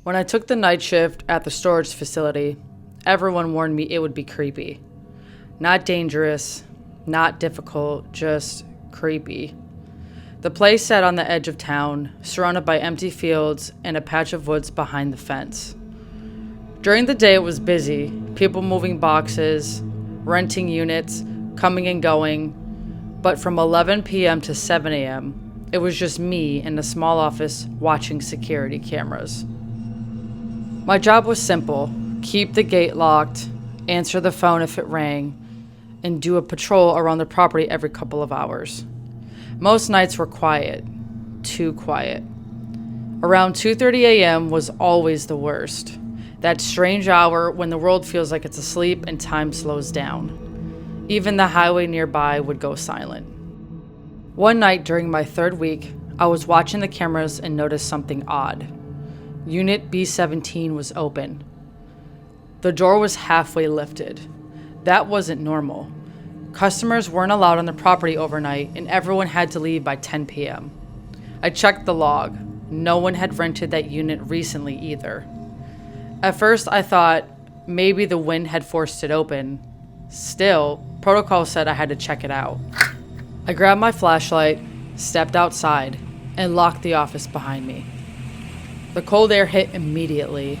When I took the night shift at the storage facility, everyone warned me it would be creepy. Not dangerous, not difficult, just creepy. The place sat on the edge of town, surrounded by empty fields and a patch of woods behind the fence. During the day it was busy, people moving boxes, renting units, coming and going, but from 11 p.m. to 7 a.m., it was just me in a small office watching security cameras. My job was simple: keep the gate locked, answer the phone if it rang, and do a patrol around the property every couple of hours. Most nights were quiet, too quiet. Around 2:30 a.m. was always the worst. That strange hour when the world feels like it's asleep and time slows down. Even the highway nearby would go silent. One night during my third week, I was watching the cameras and noticed something odd. Unit B17 was open. The door was halfway lifted. That wasn't normal. Customers weren't allowed on the property overnight, and everyone had to leave by 10 p.m. I checked the log. No one had rented that unit recently either. At first, I thought maybe the wind had forced it open. Still, protocol said I had to check it out. I grabbed my flashlight, stepped outside, and locked the office behind me. The cold air hit immediately.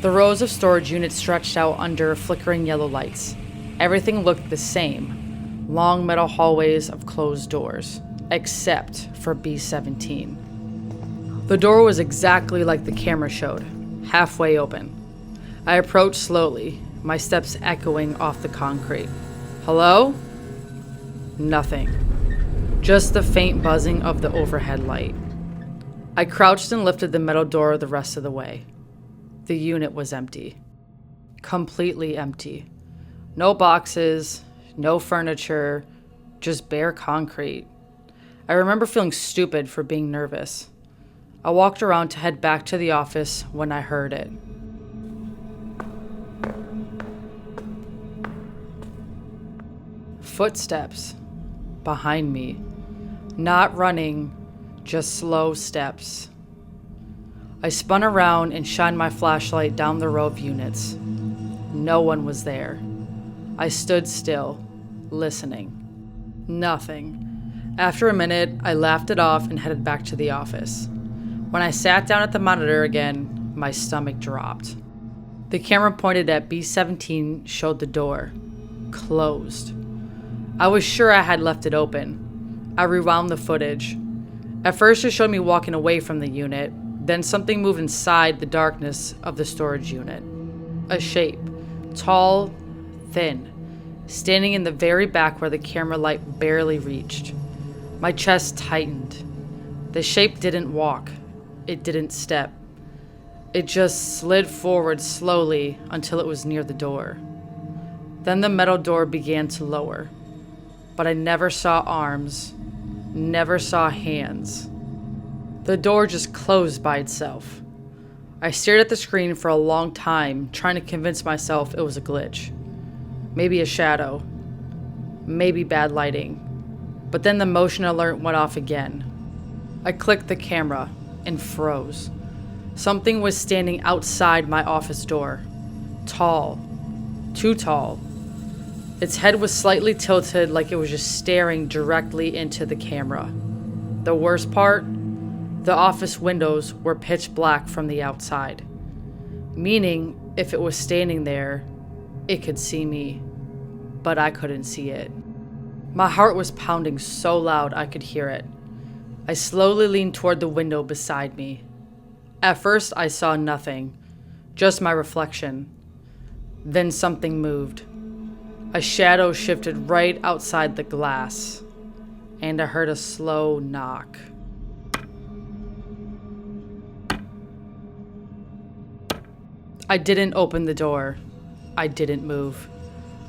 The rows of storage units stretched out under flickering yellow lights. Everything looked the same: long metal hallways of closed doors, except for B17. The door was exactly like the camera showed, halfway open. I approached slowly, my steps echoing off the concrete. Hello? Nothing. Just the faint buzzing of the overhead light. I crouched and lifted the metal door the rest of the way. The unit was empty. Completely empty. No boxes, no furniture, just bare concrete. I remember feeling stupid for being nervous. I walked around to head back to the office when I heard it. Footsteps behind me. Not running, just slow steps. I spun around and shined my flashlight down the row of units. No one was there. I stood still, listening. Nothing. After a minute, I laughed it off and headed back to the office. When I sat down at the monitor again, my stomach dropped. The camera pointed at B17 showed the door. Closed. I was sure I had left it open. I rewound the footage. At first it showed me walking away from the unit, then something moved inside the darkness of the storage unit. A shape, tall, thin, standing in the very back where the camera light barely reached. My chest tightened. The shape didn't walk. It didn't step. It just slid forward slowly until it was near the door. Then the metal door began to lower. But I never saw arms, never saw hands. The door just closed by itself. I stared at the screen for a long time, trying to convince myself it was a glitch. Maybe a shadow. Maybe bad lighting. But then the motion alert went off again. I clicked the camera and froze. Something was standing outside my office door. Tall. Too tall. Its head was slightly tilted like it was just staring directly into the camera. The worst part? The office windows were pitch black from the outside. Meaning, if it was standing there, it could see me. But I couldn't see it. My heart was pounding so loud I could hear it. I slowly leaned toward the window beside me. At first, I saw nothing, just my reflection. Then something moved. A shadow shifted right outside the glass, and I heard a slow knock. I didn't open the door. I didn't move.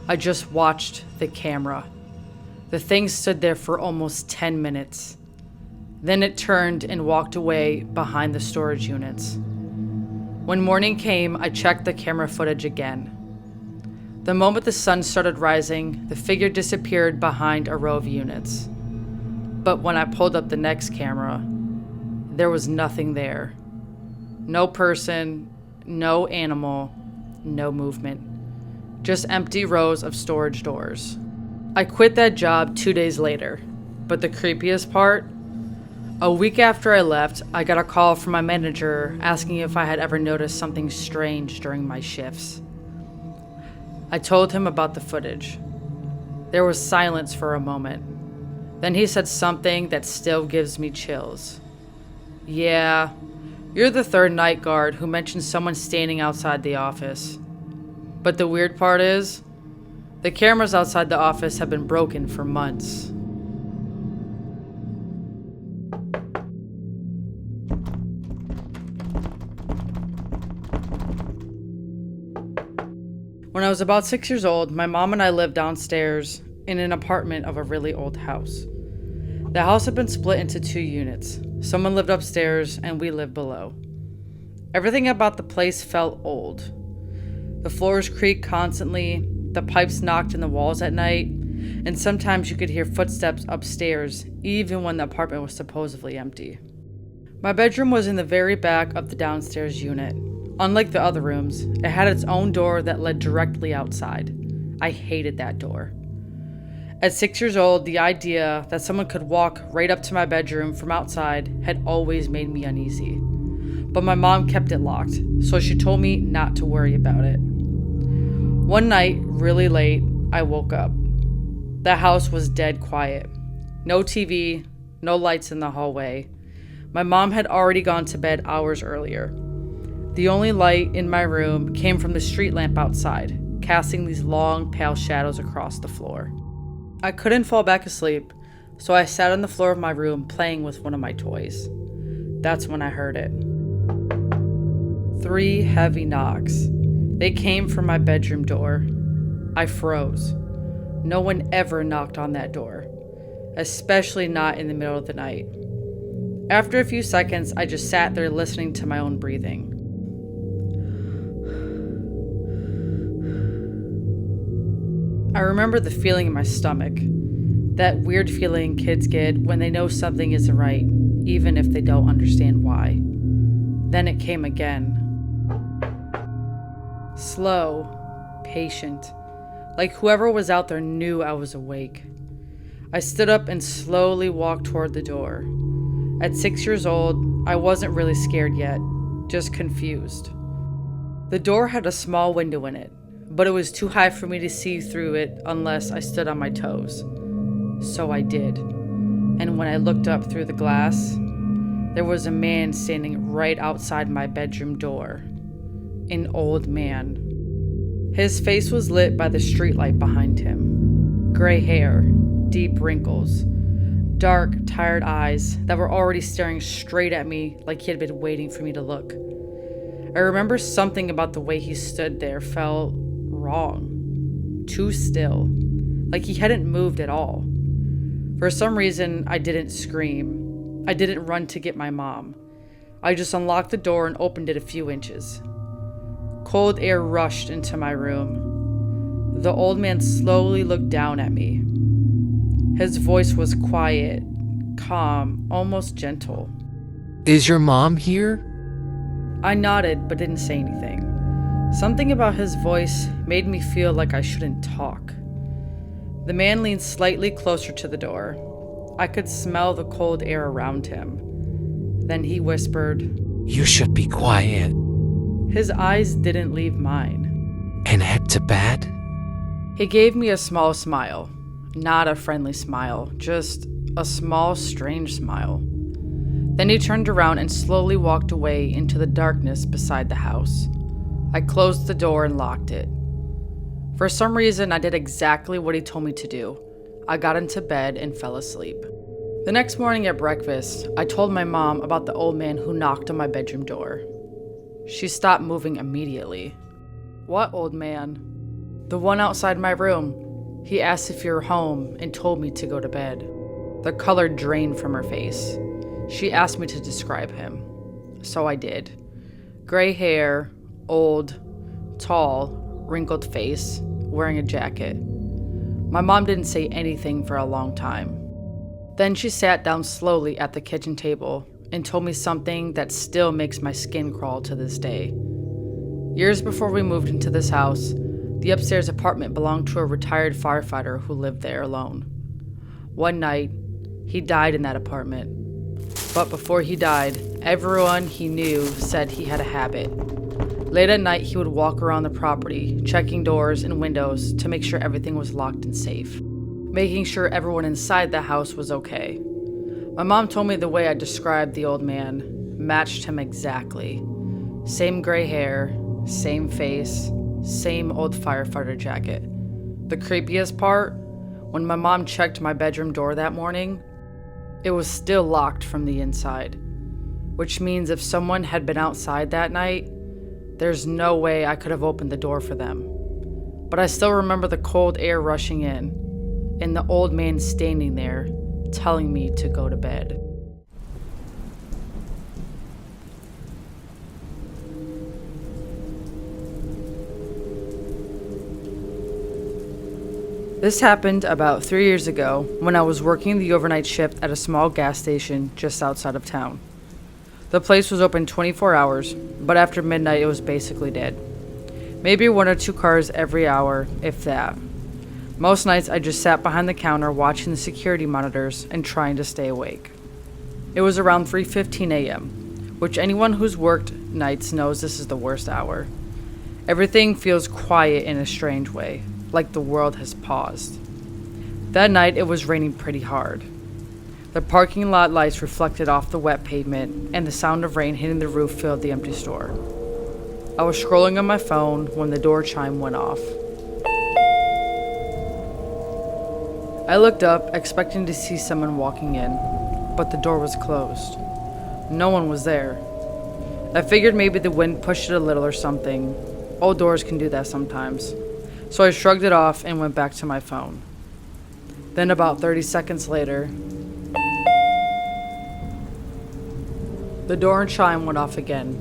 I just watched the camera. The thing stood there for almost 10 minutes. Then it turned and walked away behind the storage units. When morning came, I checked the camera footage again. The moment the sun started rising, the figure disappeared behind a row of units. But when I pulled up the next camera, there was nothing there. No person, no animal, no movement. Just empty rows of storage doors. I quit that job 2 days later, but the creepiest part? A week after I left, I got a call from my manager asking if I had ever noticed something strange during my shifts. I told him about the footage. There was silence for a moment. Then he said something that still gives me chills. Yeah, you're the third night guard who mentioned someone standing outside the office. But the weird part is, the cameras outside the office have been broken for months. When I was about 6 years old, my mom and I lived downstairs in an apartment of a really old house. The house had been split into 2 units. Someone lived upstairs and we lived below. Everything about the place felt old. The floors creaked constantly, the pipes knocked in the walls at night, and sometimes you could hear footsteps upstairs, even when the apartment was supposedly empty. My bedroom was in the very back of the downstairs unit. Unlike the other rooms, it had its own door that led directly outside. I hated that door. At 6 years old, the idea that someone could walk right up to my bedroom from outside had always made me uneasy. But my mom kept it locked, so she told me not to worry about it. One night, really late, I woke up. The house was dead quiet. No TV, no lights in the hallway. My mom had already gone to bed hours earlier. The only light in my room came from the street lamp outside, casting these long, pale shadows across the floor. I couldn't fall back asleep, so I sat on the floor of my room playing with one of my toys. That's when I heard it. 3 heavy knocks. They came from my bedroom door. I froze. No one ever knocked on that door, especially not in the middle of the night. After a few seconds, I just sat there listening to my own breathing. I remember the feeling in my stomach, that weird feeling kids get when they know something isn't right, even if they don't understand why. Then it came again. Slow, patient, like whoever was out there knew I was awake. I stood up and slowly walked toward the door. At 6 years old, I wasn't really scared yet, just confused. The door had a small window in it, but it was too high for me to see through it unless I stood on my toes. So I did. And when I looked up through the glass, there was a man standing right outside my bedroom door. An old man. His face was lit by the streetlight behind him. Gray hair, deep wrinkles, dark, tired eyes that were already staring straight at me like he had been waiting for me to look. I remember something about the way he stood there felt wrong. Too still. Like he hadn't moved at all. For some reason, I didn't scream. I didn't run to get my mom. I just unlocked the door and opened it a few inches. Cold air rushed into my room. The old man slowly looked down at me. His voice was quiet, calm, almost gentle. Is your mom here? I nodded but didn't say anything. Something about his voice made me feel like I shouldn't talk. The man leaned slightly closer to the door. I could smell the cold air around him. Then he whispered, You should be quiet His eyes didn't leave mine. and head to bed. He gave me a small smile. Not a friendly smile, just a small, strange smile. Then he turned around and slowly walked away into the darkness beside the house. I closed the door and locked it. For some reason, I did exactly what he told me to do. I got into bed and fell asleep. The next morning at breakfast, I told my mom about the old man who knocked on my bedroom door. She stopped moving immediately. What old man? The one outside my room. He asked if you were home and told me to go to bed. The color drained from her face. She asked me to describe him. So I did. Gray hair, old, tall, wrinkled face, wearing a jacket. My mom didn't say anything for a long time. Then she sat down slowly at the kitchen table and told me something that still makes my skin crawl to this day. Years before we moved into this house, the upstairs apartment belonged to a retired firefighter who lived there alone. One night, he died in that apartment. But before he died, everyone he knew said he had a habit. Late at night, he would walk around the property, checking doors and windows to make sure everything was locked and safe, making sure everyone inside the house was okay. My mom told me the way I described the old man matched him exactly. Same gray hair, same face, same old firefighter jacket. The creepiest part, when my mom checked my bedroom door that morning, it was still locked from the inside, which means if someone had been outside that night, there's no way I could have opened the door for them. But I still remember the cold air rushing in, and the old man standing there, telling me to go to bed. This happened about 3 years ago when I was working the overnight shift at a small gas station just outside of town. The place was open 24 hours, but after midnight it was basically dead. Maybe 1 or 2 cars every hour, if that. Most nights I just sat behind the counter watching the security monitors and trying to stay awake. It was around 3:15 a.m., which anyone who's worked nights knows this is the worst hour. Everything feels quiet in a strange way, like the world has paused. That night it was raining pretty hard. The parking lot lights reflected off the wet pavement, and the sound of rain hitting the roof filled the empty store. I was scrolling on my phone when the door chime went off. I looked up, expecting to see someone walking in, but the door was closed. No one was there. I figured maybe the wind pushed it a little or something. Old doors can do that sometimes. So I shrugged it off and went back to my phone. Then about 30 seconds later, the door chime went off again.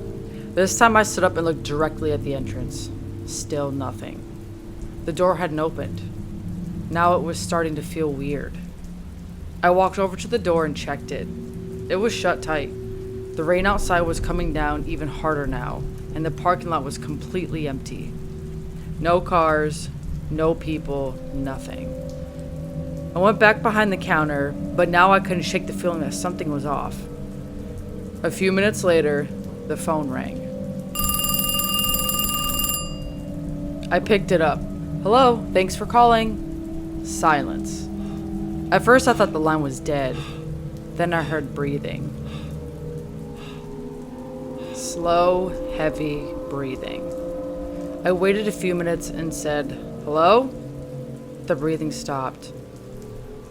This time I stood up and looked directly at the entrance. Still nothing. The door hadn't opened. Now it was starting to feel weird. I walked over to the door and checked it. It was shut tight. The rain outside was coming down even harder now, and the parking lot was completely empty. No cars, no people, nothing. I went back behind the counter, but now I couldn't shake the feeling that something was off. A few minutes later, the phone rang. I picked it up. "Hello, thanks for calling." Silence. At first I thought the line was dead. Then I heard breathing. Slow, heavy breathing. I waited a few minutes and said, "Hello?" The breathing stopped.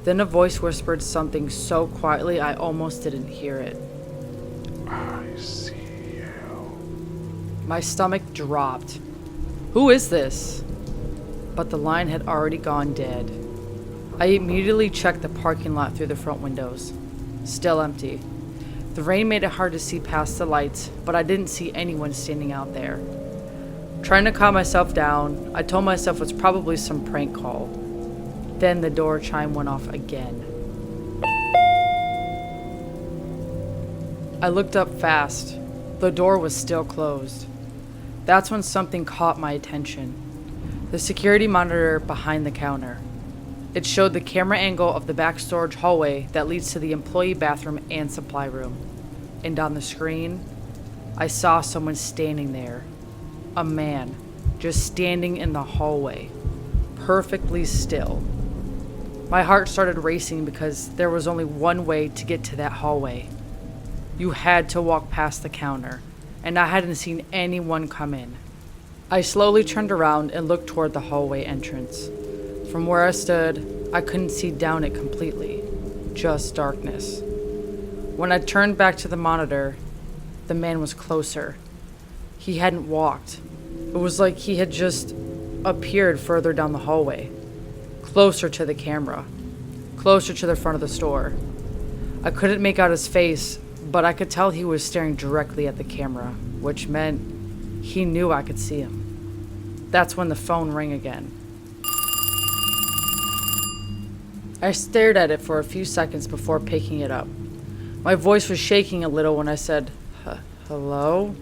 Then a voice whispered something so quietly I almost didn't hear it. "I see you." My stomach dropped. Who is this? But the line had already gone dead. I immediately checked the parking lot through the front windows. Still empty. The rain made it hard to see past the lights, but I didn't see anyone standing out there. Trying to calm myself down, I told myself it was probably some prank call. Then the door chime went off again. I looked up fast. The door was still closed. That's when something caught my attention. The security monitor behind the counter. It showed the camera angle of the back storage hallway that leads to the employee bathroom and supply room. And on the screen, I saw someone standing there. A man, just standing in the hallway, perfectly still. My heart started racing because there was only one way to get to that hallway. You had to walk past the counter, and I hadn't seen anyone come in. I slowly turned around and looked toward the hallway entrance. From where I stood, I couldn't see down it completely, just darkness. When I turned back to the monitor, the man was closer. He hadn't walked. It was like he had just appeared further down the hallway, closer to the camera, closer to the front of the store. I couldn't make out his face, but I could tell he was staring directly at the camera, which meant he knew I could see him. That's when the phone rang again. I stared at it for a few seconds before picking it up. My voice was shaking a little when I said, hello?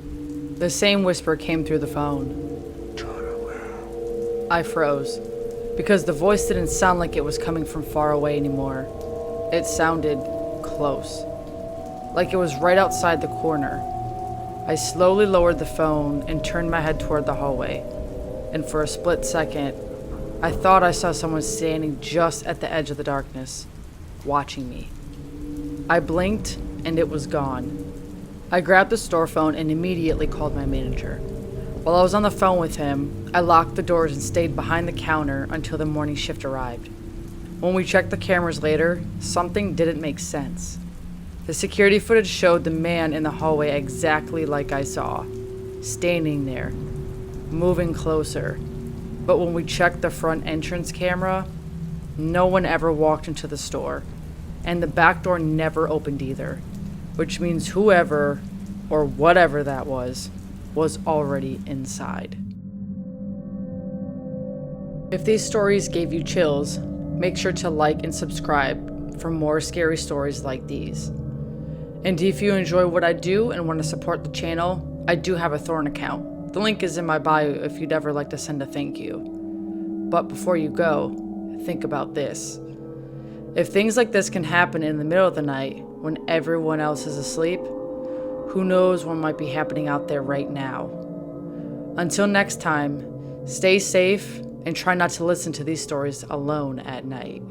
The same whisper came through the phone. Turn around. I froze, because the voice didn't sound like it was coming from far away anymore. It sounded close, like it was right outside the corner. I slowly lowered the phone and turned my head toward the hallway, and for a split second, I thought I saw someone standing just at the edge of the darkness, watching me. I blinked, and it was gone. I grabbed the store phone and immediately called my manager. While I was on the phone with him, I locked the doors and stayed behind the counter until the morning shift arrived. When we checked the cameras later, something didn't make sense. The security footage showed the man in the hallway exactly like I saw, standing there, moving closer. But when we checked the front entrance camera, no one ever walked into the store, and the back door never opened either, which means whoever, or whatever that was already inside. If these stories gave you chills, make sure to like and subscribe for more scary stories like these. And if you enjoy what I do and want to support the channel, I do have a Thorn account. The link is in my bio if you'd ever like to send a thank you. But before you go, think about this. If things like this can happen in the middle of the night when everyone else is asleep, who knows what might be happening out there right now. Until next time, stay safe and try not to listen to these stories alone at night.